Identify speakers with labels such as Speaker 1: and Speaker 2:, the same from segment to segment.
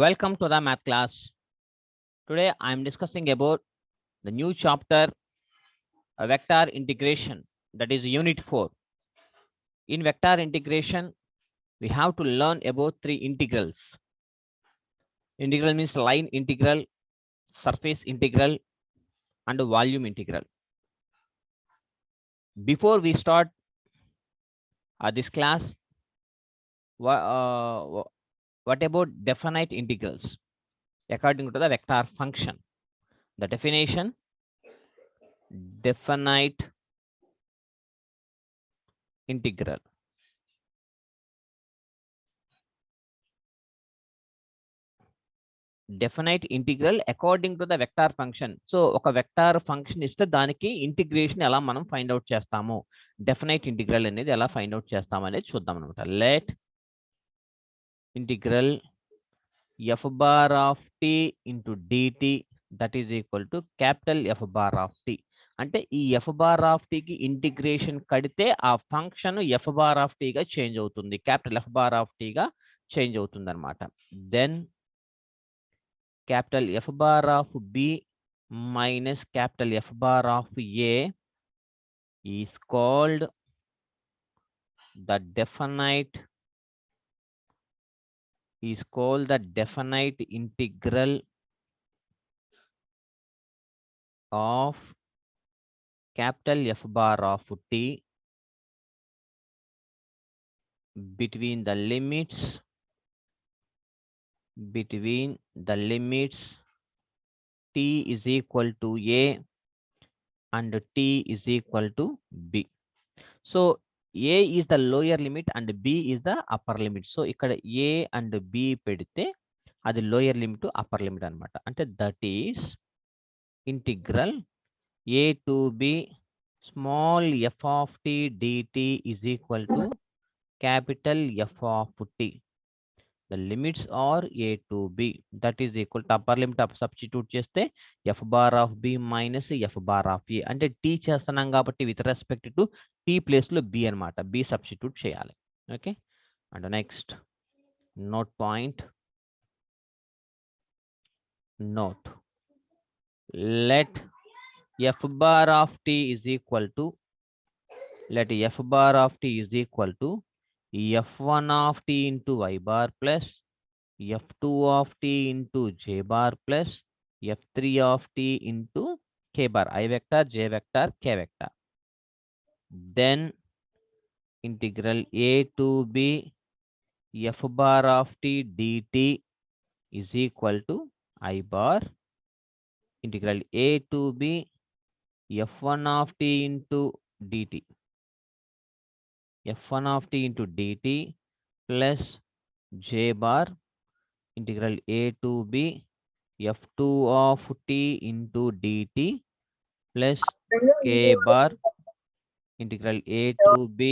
Speaker 1: Welcome to the math class. Today I am discussing about the new chapter vector integration, that is unit 4. In vector integration we have to learn about three integrals. Integral means line integral, surface integral and volume integral. Before we start this class, what about definite integrals according to the vector function? The definition: definite integral definite integral according to the vector function. So ఒక vector function ఇస్తే దానికి integration ఎలా మనం find out చేస్తాము, definite integral అనేది ఎలా find out చేస్తాము అనేది చూద్దాం అనమాట. Let integral F bar of T into d t that is equal to capital F bar of T. అంటే ఈ ఎఫ్ బార్ ఆఫ్ టీకి ఇంటిగ్రేషన్ కడితే ఆ ఫంక్షన్ ఎఫ్ బార్ ఆఫ్ టీగా చేంజ్ అవుతుంది, క్యాపిటల్ ఎఫ్ బార్ ఆఫ్ టీగా చేంజ్ అవుతుంది అనమాట. Then capital F bar of B minus capital F bar of A is called the definite integral of capital F bar of T between the limits t is equal to A and t is equal to B. So A is the lower limit and B is the upper limit. So ఇక్కడ A and B పెడితే అది lower limit upper limit అనమాట. అంటే that is integral A to B small f of t dt is equal to capital F of t. The limits are A to B, that is equal to upper limit substitute చేస్తే f bar of B minus f bar of A. అంటే t చేస్తున్నాం కాబట్టి with respect to t place లో B అనమాట, B substitute చేయాలి. Okay, and next note point, note, let f bar of t is equal to f1 of t into y bar plus f2 of t into j bar plus f3 of t into k bar, I vector, j vector, k vector. Then integral a to b f bar of t dt is equal to I bar integral a to b f1 of t into dt plus j bar integral a to b f2 of t into dt plus k bar integral a to b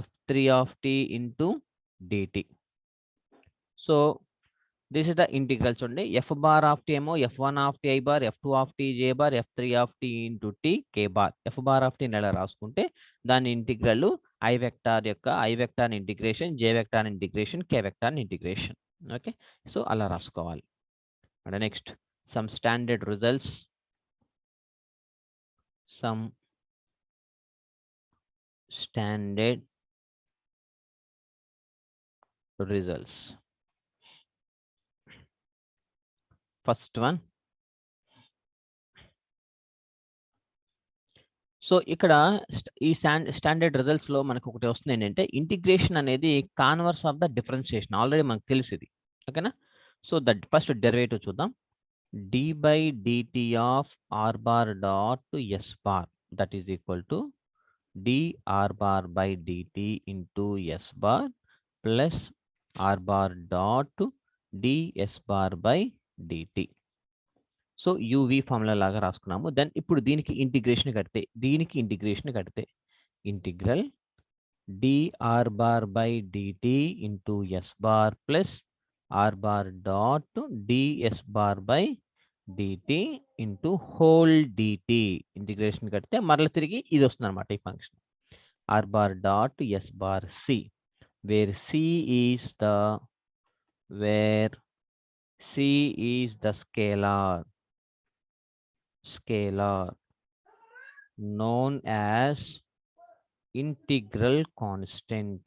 Speaker 1: f3 of t into dt. So this is the integrals only. F bar of t emo f1 of t I bar, f2 of t j bar, f3 of t into t k bar. F bar of t నెల రాసుకుంటే దాని integral I vector యొక్క I vector integration, j vector integration, k vector integration. Okay, so అలా రాసుకోవాలి. And next some standard results. First one. So ఇక్కడ ఈ standard results లో మనకు ఒకటి వస్తుంది ఏంటంటే ఇంటిగ్రేషన్ అనేది converse of the differentiation, already మనకు తెలిసింది. ఓకేనా, సో దట్ ఫస్ట్ డెరివేటివ్ చూద్దాం. d by dt of r bar dot s bar that is equal to dr bar by dt into s bar plus r bar dot ds bar by dt. So UV formula లాగా రాసుకున్నాము. Then ఇప్పుడు దీనికి integration కడితే integral dr bar by dt into s bar plus r bar dot ds bar by dt into whole dt. Integration కడితే మరలా తిరిగి ఇది వస్తుంది అనమాట, ఈ function r bar dot s bar c, where c is the where c is the scalar known as integral constant,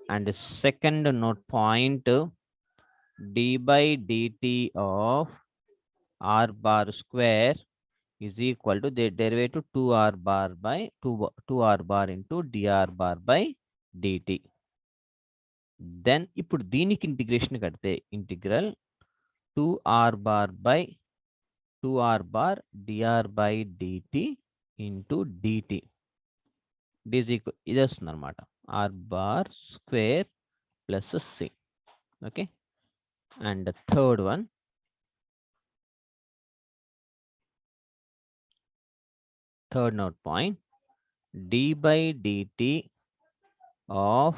Speaker 1: and second note point, d by dt of r bar square is equal to the derivative 2r bar by 2r bar into dr bar by dt. Then ఇప్పుడు దీనికి integration కడితే integral 2r bar by 2r bar dr by dt into dt ఇది వస్తుంది అనమాట, r bar square plus c. Okay, and third one, third note point, d by dt of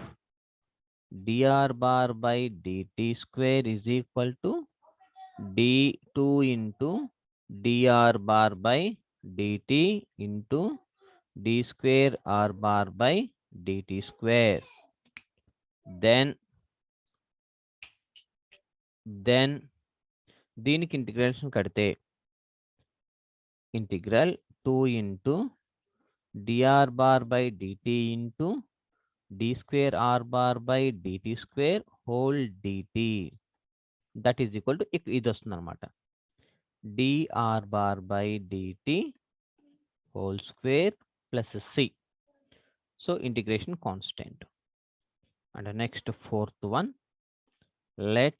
Speaker 1: dr bar by dt square is equal to d2 into dr bar by dt into d square r bar by dt square. then దీనికి integration కడితే integral 2 into dr bar by dt into d square r bar by dt square whole dt, that is equal to ఇది వస్తుంది అనమాట, dr bar by dt whole square plus c. So integration constant. And the next fourth one, let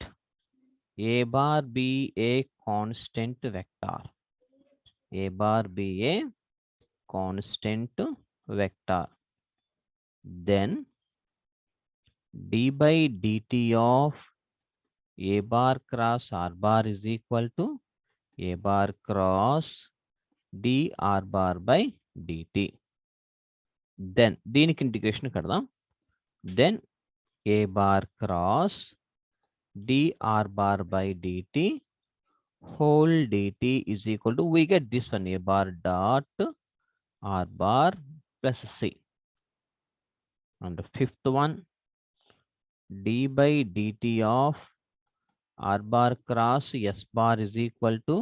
Speaker 1: a bar be a constant vector. A bar be a constant vector. Then d by dt of a bar cross r bar is equal to a bar cross dr bar by dt. Then దీనికి integration కడదాం. Then a bar cross dr bar by dt whole dt is equal to, we get this one, a bar dot r bar plus c. And the fifth one, d by dt of r bar cross s bar is equal to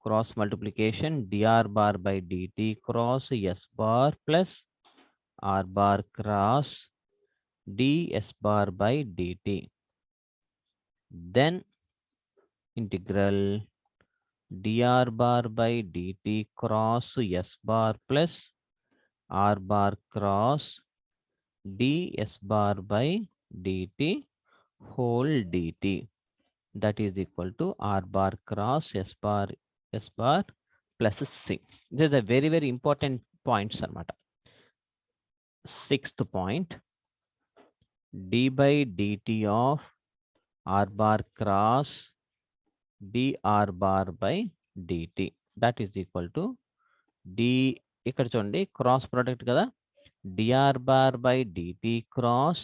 Speaker 1: cross multiplication dr bar by dt cross s bar plus r bar cross ds bar by dt. Then integral dr bar by dt cross s bar plus r bar cross ds bar by dt whole dt, that is equal to r bar cross s bar plus c. These are the very, very important points anamata. Sixth point, d by dt of r bar cross dr bar by dt, that is equal to d, ఇక్కడ చూడండి cross product కదా, dr bar by dt cross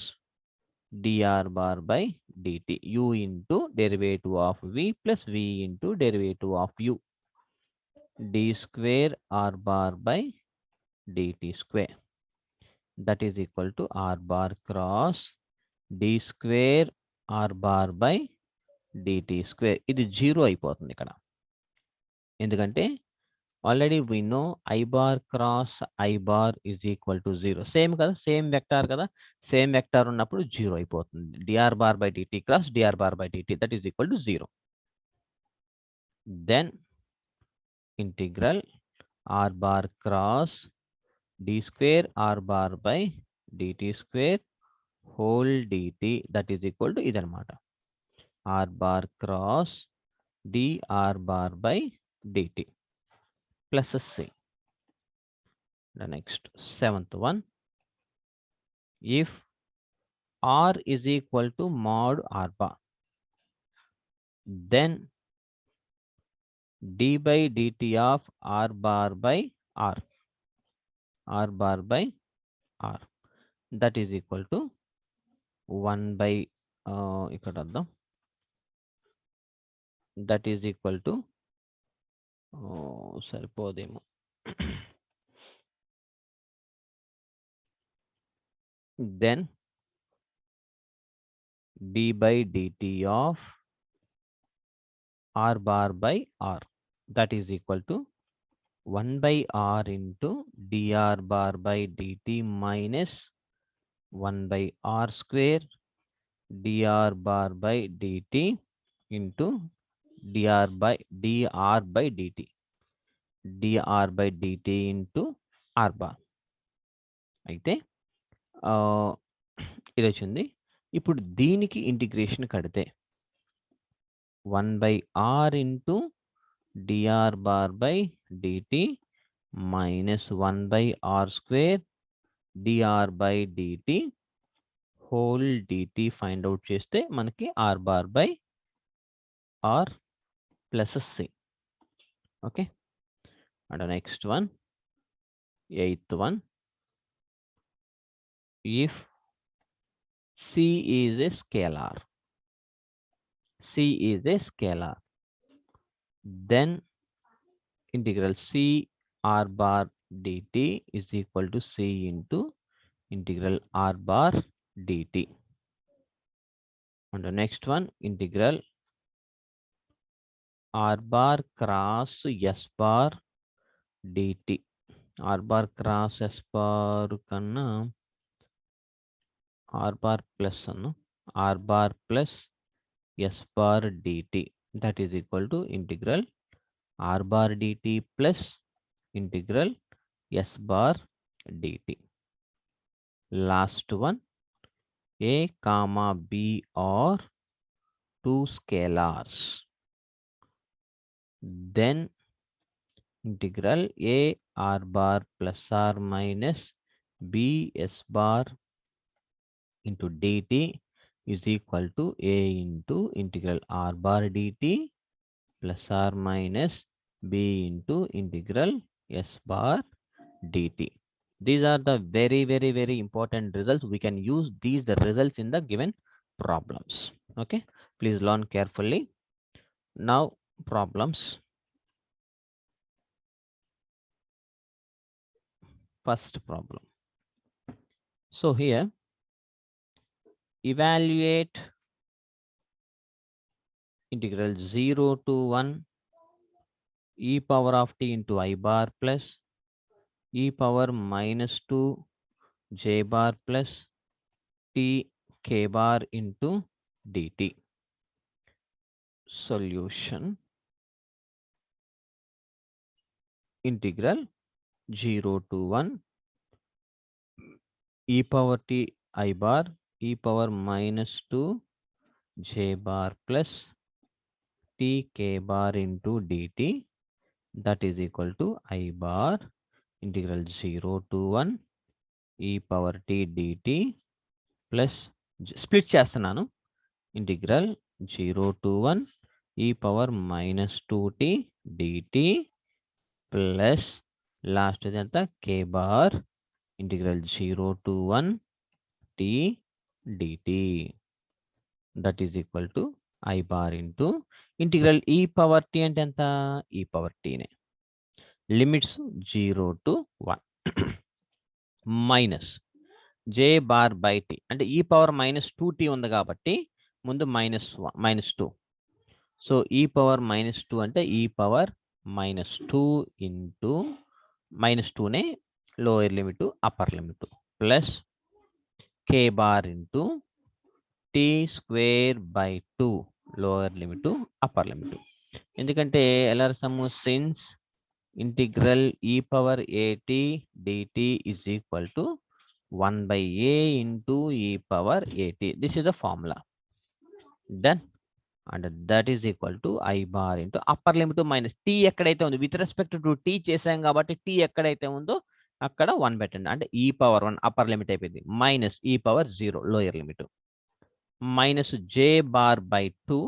Speaker 1: dr bar by dt, u into derivative of v plus v into derivative of u, d square r bar by dt square, that is equal to r bar cross d square r bar by dt square. ఇది 0 అయిపోతుంది ఇక్కడ, ఎందుకంటే already we know I bar cross I bar is equal to 0. Same కదా, same vector కదా, same vector ఉన్నప్పుడు 0 అయిపోతుంది. dr bar by dt cross dr bar by dt, that is equal to 0. Then integral r bar cross d square r bar by dt square whole dt, that is equal to ఇదనమాట, r bar cross dr bar by dt plus c. The next seventh one, if r is equal to mod r bar, then d by dt of r bar by r bar by r, that is equal to 1 by ఇక్కడ అర్థం, that is equal to సరిపోదేమో then d by dt of r bar by r, that is equal to 1 by r into dr bar by dt minus 1 by r square dr bar by dt into dr by dt dr by dt into r bar. అయితే ఇది వచ్చింది. ఇప్పుడు దీనికి integration కడితే 1 by r into dr bar by dt minus 1 by r square dr by dt whole dt find out చేస్తే మనకి r bar by r plus c. Okay, and the next one, 8th one, if c is a scalar, then integral c r bar dt is equal to c into integral r bar dt. And the next one, integral r bar cross s bar dt. r bar cross s bar కన్నా r bar plus r bar plus s bar dt, that is equal to integral r bar dt plus integral s bar dt. Last one, a comma b are two scalars, then integral a r bar plus r minus b s bar into dt is equal to a into integral r bar dt plus r minus b into integral s bar dt. These are the very important results. We can use these results in the given problems. Okay, please learn carefully. Now problems. First problem. So here, evaluate integral 0 to 1 e power of t into I bar plus e power minus 2 j bar plus t k bar into dt. Solution. Integral 0 to 1 e power t I bar e power minus 2 j bar plus t k bar into dt, that is equal to I bar integral 0 to 1 e power t dt plus split చేస్తున్నాను, integral 0 to 1 e power minus 2t dt plus last ఇదంతా k bar integral 0 to 1 t dt, that is equal to I bar into integral e power t అంటే ఎంత, e power t నే, limits 0 to 1 minus j bar by t అంటే e power minus 2t ఉంది కాబట్టి ముందు మైనస్ 2. So e power minus 2 అంటే e power minus 2 into minus 2నే lower limit upper limit plus k bar into t square by 2 lower limit upper limit. ఎందుకంటే ఎలా రాస్తాము, సిన్స్ ఇంటిగ్రల్ e పవర్ at dt is equal to 1 by a into e power at. This is the formula. Done. And that is equal to I bar into upper limit minus t ఎక్కడైతే ఉంది with respect to t చేసాం కాబట్టి t ఎక్కడైతే ఉందో అక్కడ 1 పెట్టండి, అంటే e power 1 upper limit అయిపోయింది minus e power 0 lower limit minus j bar by 2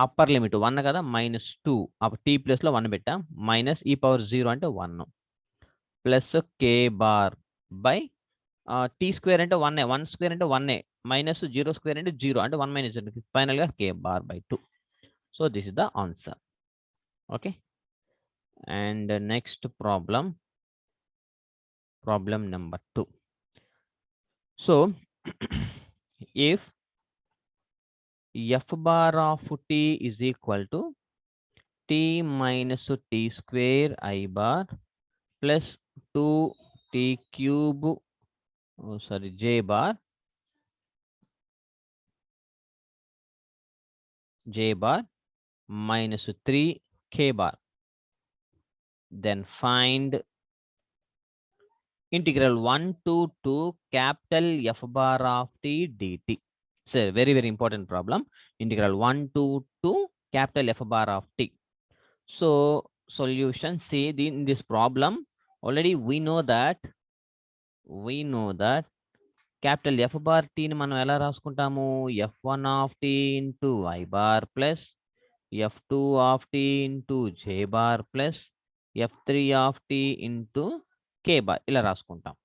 Speaker 1: upper limit 1 కదా మైనస్ 2 t ప్లస్ లో 1 పెట్టాం మైనస్ e పవర్ 0 అంటే 1 plus k bar by T square అంటే 1 1 స్క్వేర్ అంటే 1 మైనస్ 0 స్క్వేర్ అంటే 0 అంటే 1 మైనస్ 0 ఫైనల్ గా k bar by 2. So this is the answer. Okay, and next problem number 2. So if f bar of t is equal to t minus t square I bar plus 2t cube, j bar minus 3 k bar, then find integral 1 to 2 capital F bar of t dt. So very, very important problem. Integral 1 to 2 capital F bar of t. So solution, see in this problem already we know that capital F bar t ని మనం ఎలా రాసుకుంటాము, f1 of t into I bar plus f2 of t into j bar plus f3 of t into k bar ఇలా రాసుకుంటాం.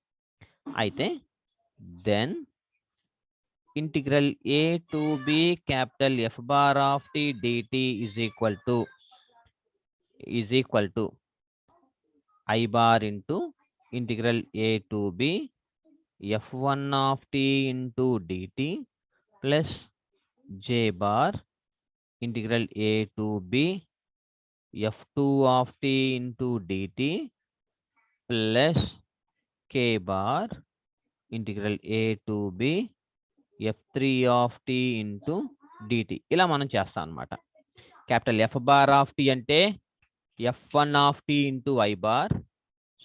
Speaker 1: అయితే then integral a to b capital F bar of t dt is equal to I bar into integral a to b f1 of t into dt plus j bar integral a to b f2 of t into dt plus k bar integral a to b f3 of t into dt ఇలా మనం చేస్తాం అన్నమాట. Capital F bar of T అంటే f1 of T into I bar.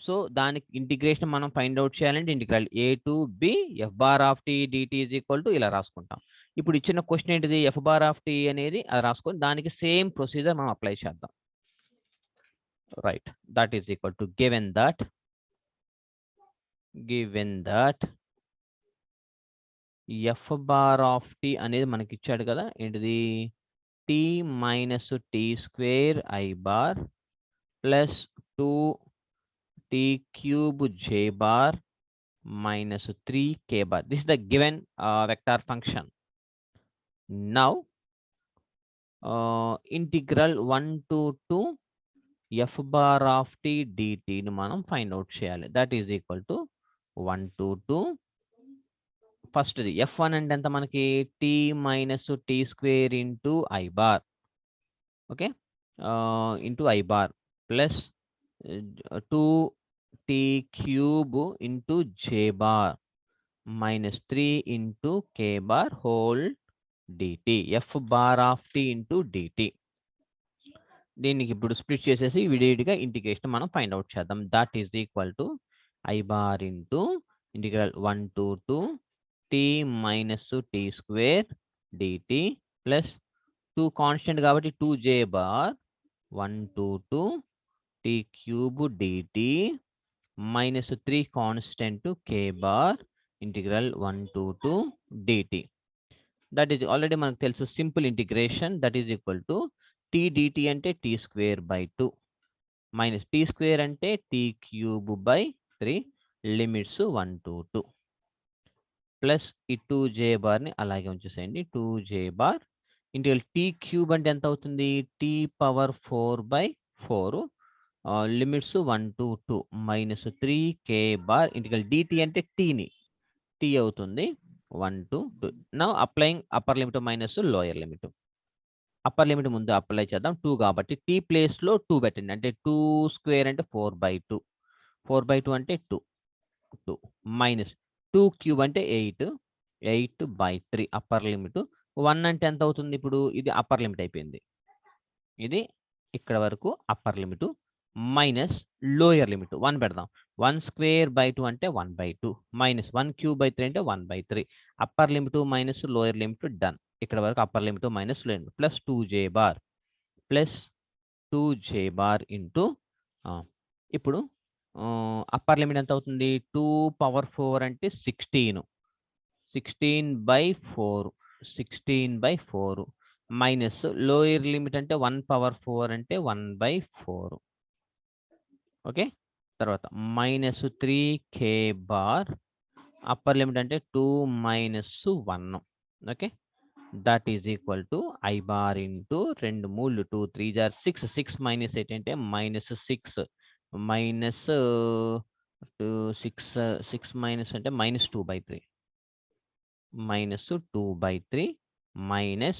Speaker 1: So దానికి integration మనం find out చేయాలంటే integral A to B F bar of T d t is equal to ఇలా రాసుకుంటాం. ఇప్పుడు ఇచ్చిన క్వశ్చన్ ఏంటిది, ఎఫ్ బార్ ఆఫ్ టీ అనేది అది రాసుకొని దానికి సేమ్ ప్రొసీజర్ మనం అప్లై చేద్దాం. Right, that is equal to given that F bar of T అనేది మనకి ఇచ్చాడు కదా, ఏంటిది T minus tea square I bar plus 2t cube j bar minus 3k bar. This is the given vector function. Now integral 1 to 2 f bar of t dt ని మనం find out చేయాలి. That is equal to 1 to 2 ఫస్ట్ది f1 అంటే ఎంత మనకి t minus tea square into I bar, okay, into I bar plus 2t cube into j bar minus 3 into k bar whole dt, f bar of t into dt. దీనికి ఇప్పుడు split చేసేసి విడివిడిగా integration మనం find out చేద్దాం. That is equal to I bar into integral 1 to 2 t minus tea square dt plus 2 constant కాబట్టి 2j bar 1 to 2 t cube dt minus 3 constant k bar integral 1 to 2 dt. That is already మనకు తెలుసు simple integration. That is equal to t dt అంటే t square by 2 minus t square అంటే t cube by 3 limits 1 to 2 plus ఈ 2j బార్ని అలాగే ఉంచేసేయండి. 2j bar integral t cube అంటే ఎంత అవుతుంది, t power 4/4 limits 1 to 2 minus 3k bar integral dt అంటే టీని t అవుతుంది 1 to 2. Now applying upper limit minus lower limit. Upper limit ముందు apply చేద్దాం. 2 కాబట్టి t ప్లేస్ లో 2 పెట్టండి, అంటే 2 స్క్వేర్ అంటే 4/2, 4/2 అంటే 2 మైనస్ 2 క్యూబ్ అంటే 8/3 అప్పర్ లిమిట్. 1 అంటే ఎంత అవుతుంది, ఇప్పుడు ఇది అప్పర్ లిమిట్ అయిపోయింది, ఇది ఇక్కడ వరకు upper limit minus lower limit 1 పెడదాం. 1 స్క్వేర్ బై 2 అంటే 1/2 మైనస్ 1 క్యూబ్ బై 3 అంటే 1/3. Upper limit minus lower limit done. ఇక్కడ వరకు upper limit minus lower limit plus 2j bar into ఇప్పుడు అప్పర్ లిమిట్ ఎంత అవుతుంది, 2 పవర్ 4 అంటే 16/4 మైనస్ లోయర్ లిమిట్ అంటే 1 పవర్ 4 అంటే 1/4. ఓకే, తర్వాత minus 3k bar upper limit అంటే 2 minus 1. Okay, that is equal to I bar into 2 3 2 3 జార్ 6 6 minus 8 అంటే మైనస్ 6 మైనస్ 6 6 మైనస్ అంటే మైనస్ 2/3. minus 2/3 minus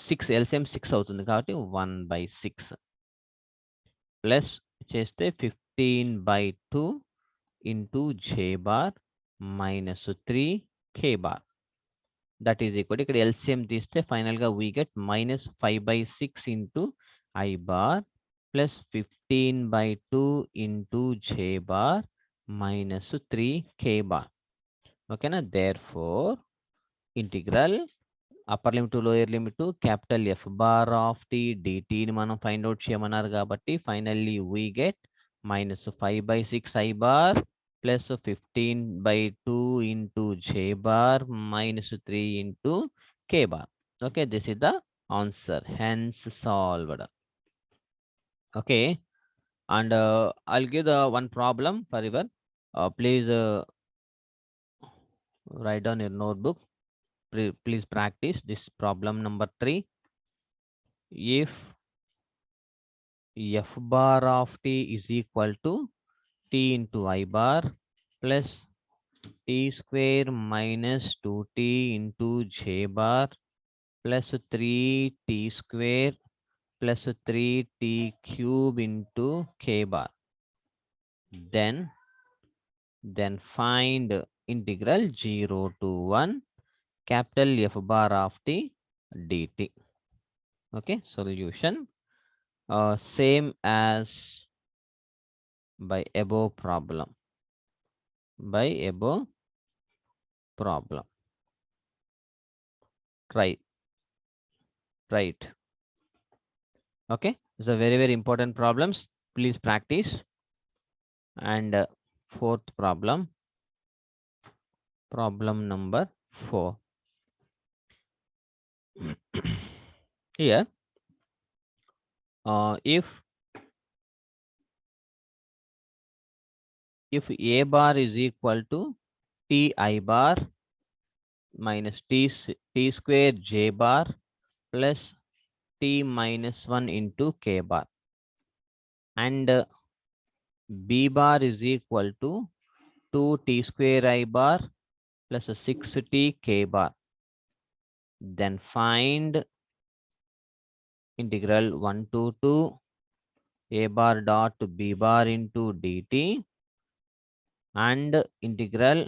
Speaker 1: 6 LCM 6 అవుతుంది కాబట్టి 1/6 ప్లస్ చేస్తే 15/2 into j bar minus 3 k bar. That is equal to ఇక్కడ LCM తీస్తే final గా we get minus 5/6 into I bar plus 15/2 into j bar minus 3 k bar. ఓకేనా, therefore integral upper limit to lower limit to capital F bar of t dt ని మనం find out చేయమన్నారు కాబట్టి finally we get minus 5/6 I bar plus 15/2 into j bar minus 3 into k bar. Okay, this is the answer, hence solved. Okay, and I'll give the one problem for your please write down your notebook. Please practice this problem number 3. If f bar of t is equal to t into I bar plus t square minus 2t into j bar plus 3t square plus 3t cube into k bar, then find integral 0 to 1 capital F bar of t dt. Okay, solution same as by above problem. Right. Okay, these are very important problems. Please practice. And fourth problem number 4. Here if a bar is equal to t I bar minus t square j bar plus t minus 1 into k bar, and b bar is equal to 2t square I bar plus 6t k bar, then find integral 1 to 2 a bar dot b bar into dt and integral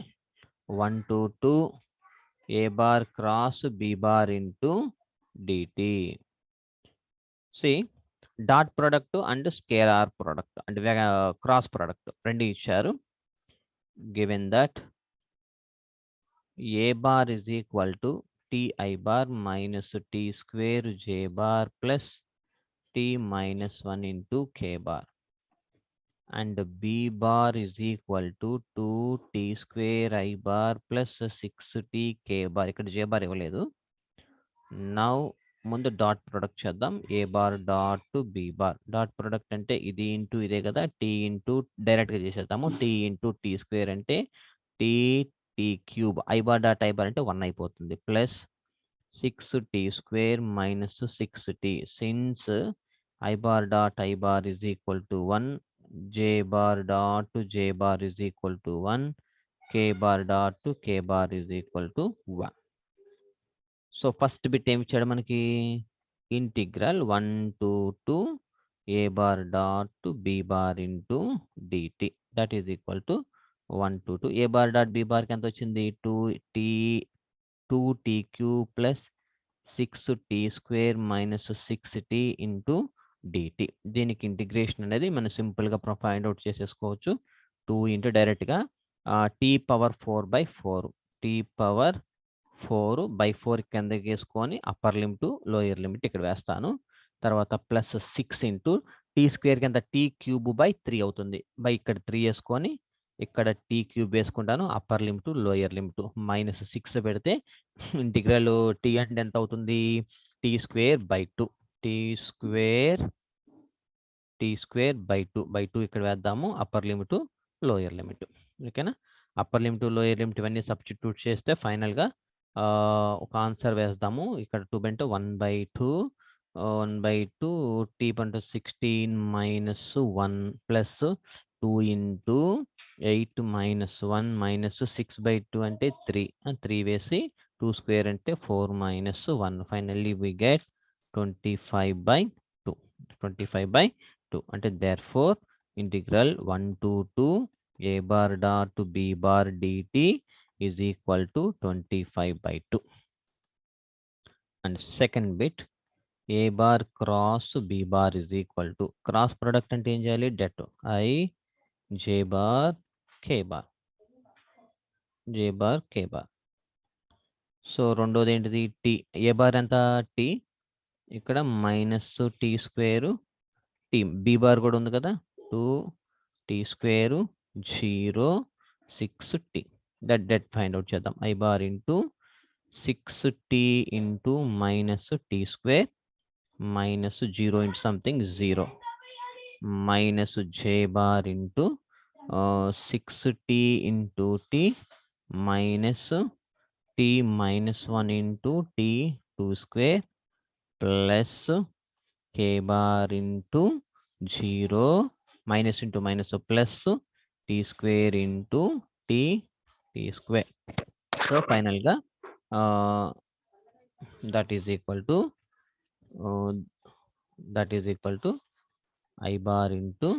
Speaker 1: 1 to 2 a bar cross b bar into dt. See, dot product and scalar product and cross product రెండు ఇచ్చారు. Given that a bar is equal to t I bar minus t square j bar plus t minus 1 into k bar, and b bar is equal to 2t square I bar plus 6t k bar. ఇక్కడ j bar ఇవ్వలేదు. Now ముందు dot product చేద్దాం. A bar dot b bar. Dot product అంటే ఇది into ఇదే కదా, t into డైరెక్ట్గా చేసేద్దాము. టీ ఇంటూ టీ స్క్వేర్ అంటే t t cube, i bar dot i bar అంటే 1 అయిపోతుంది, plus 6t square minus 6t. Since i bar dot i bar is equal to 1, j bar dot j bar is equal to 1, k bar dot k bar is equal to 1. So first bit ఏమి ఇచ్చాడు మనకి, integral 1 to 2 a bar dot b bar into dt, that is equal to 1 to 2 a bar dot b bar కి ఎంత వచ్చింది, 2t cube plus 6t square minus 6t into dt. దీనికి integration అనేది మనం సింపుల్గా ఫైండ్ అవుట్ చేసేసుకోవచ్చు. 2 into డైరెక్ట్గా t power 4/4, t power 4/4 కిందకి వేసుకొని అప్పర్ లిమిట్ లోయర్ లిమిట్ ఇక్కడ వేస్తాను. తర్వాత ప్లస్ 6 ఇంటూ టీ స్క్వేర్ కింద టీ క్యూబ్ బై 3 అవుతుంది. బై ఇక్కడ 3 వేసుకొని ఇక్కడ టీ క్యూబ్ వేసుకుంటాను. Upper limit lower limit minus 6 పెడితే ఇంటిగ్రల్ టీ అంటే ఎంత అవుతుంది, t square by 2, t square by 2 ఇక్కడ వేద్దాము. Upper limit lower limit. ఓకేనా, అప్పర్ లిమిట్ లోయర్ లిమిట్ ఇవన్నీ సబ్స్టిట్యూట్ చేస్తే ఫైనల్గా ఒక ఆన్సర్ వేద్దాము. ఇక్కడ 2 అంటే 1/2 టీ పంట 16 - 1 ప్లస్ 2 ఇంటూ 8 minus 1 minus 6/2 అంటే 3. 3 వేసి 2 square అంటే 4 minus 1. Finally, we get 25/2. 25/2. అంటే therefore, integral 1 to 2 a bar dot b bar dt is equal to 25/2. And second bit, a bar cross b bar is equal to cross product అంటే ఏం చేయాలి? Det I j bar k bar. j bar k bar. So రెండోది ఏంటిది? T. A bar ఎంత? T. ఇక్కడ minus t square t. B bar కూడా ఉంది కదా, 2 t square 0 6 t. Det find out చేద్దాం. I bar into 6 t into minus tea square minus 0 into something 0 minus j bar into 6 t into t minus t minus 1 into t 2 square plus k bar into 0 minus into minus plus t square into t square. So final ga that is equal to I bar into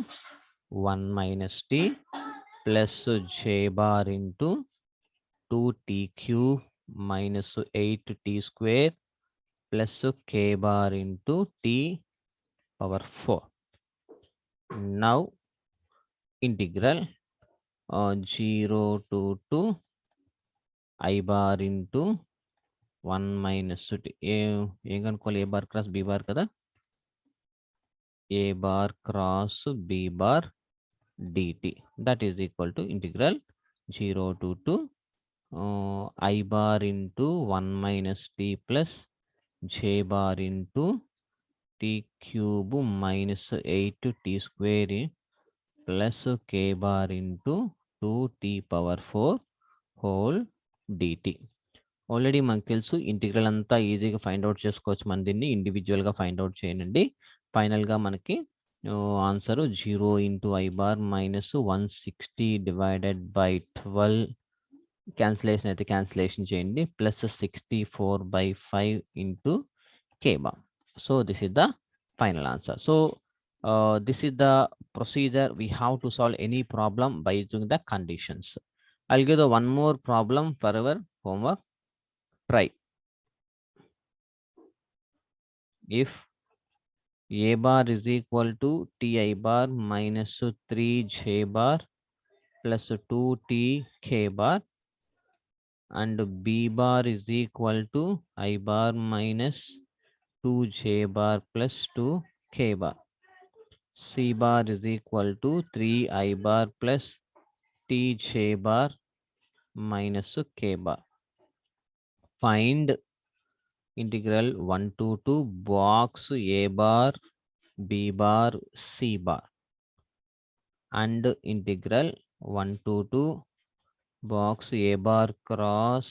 Speaker 1: 1 minus t plus j bar into 2t cube minus 8t square plus k bar into t power 4. Now integral 0 to 2 I bar into 1 minus t. ఏం కనుక్కోవాలి? a bar cross b bar కదా, a bar cross b bar dt, that is equal to integral 0 to 2 I bar into 1 minus t plus j bar into t cube minus 8t square plus k bar into 2t power 4 whole dt. Already మనకు తెలుసు, integral అంతా ఈజీగా find out చేసుకోవచ్చు. మన దీన్ని ఇండివిజువల్గా find out చేయండి. ఫైనల్గా మనకి answer 0 into I bar minus 160 divided by 12, cancellation అయితే క్యాన్సిలేషన్ చేయండి, plus 64/5 into k bar. So this is the final answer. So this is the procedure we have to solve any problem by using the conditions. I'll give the one more problem for our homework. Try. If a bar is equal to ti bar minus 3j bar plus 2t k bar and b bar is equal to I bar minus 2j bar plus 2k bar, c bar is equal to 3I bar plus tj bar minus k bar. Find integral 1 to 2 box a bar b bar c bar and integral 1 to 2 box a bar cross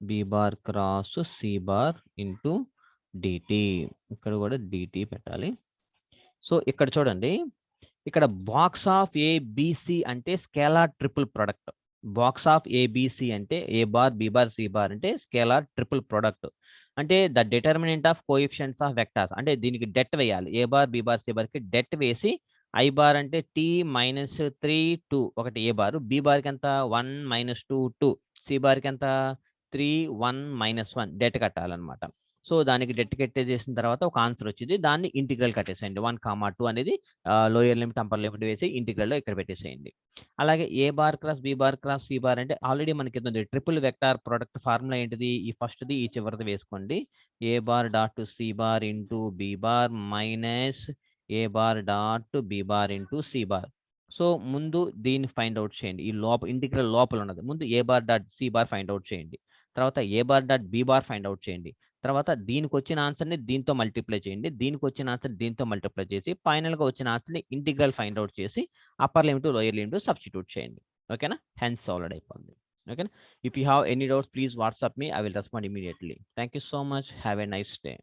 Speaker 1: b bar cross c bar into dt. ఇక్కడ కూడా dt పెట్టాలి. So ఇక్కడ చూడండి, ఇక్కడ box of a b c అంటే scalar triple product. Box of a b c అంటే a bar b bar c bar అంటే scalar triple product. అంటే the determinant of coefficients of vectors, అంటే దీనికి డెట్ వేయాలి. A bar b bar c బార్కి డెట్ వేసి i bar అంటే టీ మైనస్ 3 2 ఒకటి ఏ బార్, బి బార్కి ఎంత 1 మైనస్ 2 2, సి బార్కి ఎంత 3 1 మైనస్ 1 డెట్ కట్టాలన్నమాట. సో దానికి డెట్ కట్టేసేసిన తర్వాత ఒక ఆన్సర్ వచ్చింది, దాన్ని ఇంటిగ్రల్ కట్టేసేయండి. 1, 2 అనేది లోయర్ లిమిట్ అప్పర్ లిమిట్ వేసి ఇంటిగ్రల్లో ఇక్కడ పెట్టేసేయండి. అలాగే a bar cross b bar cross c bar అంటే ఆల్రెడీ మనకి ఉంది ట్రిపుల్ వెక్టార్ ప్రొడక్ట్ ఫార్ములా ఏంటిది? ఈ ఫస్ట్ది ఈ చివరిది వేసుకోండి. A bar dot c bar into b bar minus a bar dot b bar into c bar. So ముందు దీన్ని ఫైండ్ అవుట్ చేయండి. ఈ ఇంటిగ్రల్ లోపల ఉన్నది. ముందు a bar dot c bar find out చేయండి, తర్వాత a bar dot b bar find out చేయండి, తర్వాత దీనికి వచ్చిన ఆన్సర్ని దీంతో మల్టిప్లై చేయండి, దీనికి వచ్చిన ఆన్సర్ దీంతో మల్టిప్లై చేసి ఫైనల్గా వచ్చిన ఆన్సర్ని ఇంటిగ్రల్ ఫైండ్ అవుట్ చేసి upper limit lower limit substitute చేయండి. ఓకేనా? హెన్స్ సాల్వ్డ్ అయిపోయింది. ఓకేనా? If you have any doubts please WhatsApp me, I will respond immediately. Thank you so much. Have a nice day.